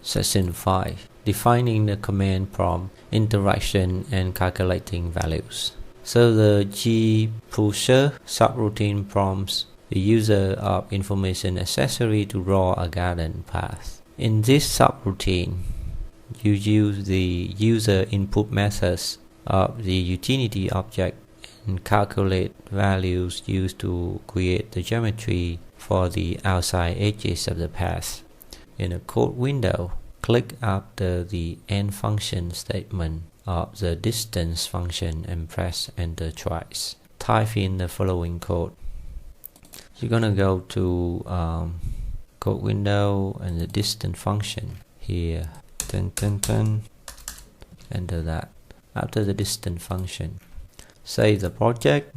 Section 5. Defining the command prompt interaction and calculating values. So the GPusher subroutine prompts the user of information necessary to draw a garden path. In this subroutine, you use the user input methods of the utility object and calculate values used to create the geometry for the outside edges of the path. In a code window, click after the end function statement of the distance function and press enter twice. Type in the following code. You're gonna go to code window and the distance function here. Enter that. After the distance function, save the project.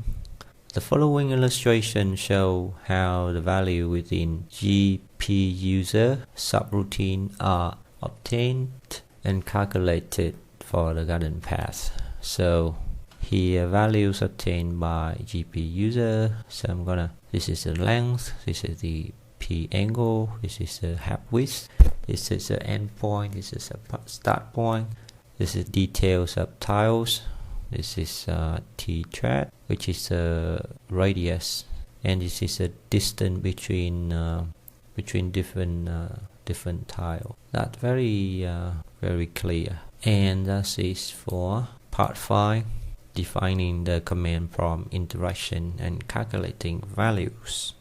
The following illustration show how the value within GPuser subroutine are obtained and calculated for the garden path. So here values obtained by GPuser. So this is the length, this is the P angle, this is the half width, this is the end point, this is a start point, this is details of tiles, this is T thread, which is the radius, and this is the distance between different tile. That's very clear. And that is for part 5, defining the command prompt interaction and calculating values.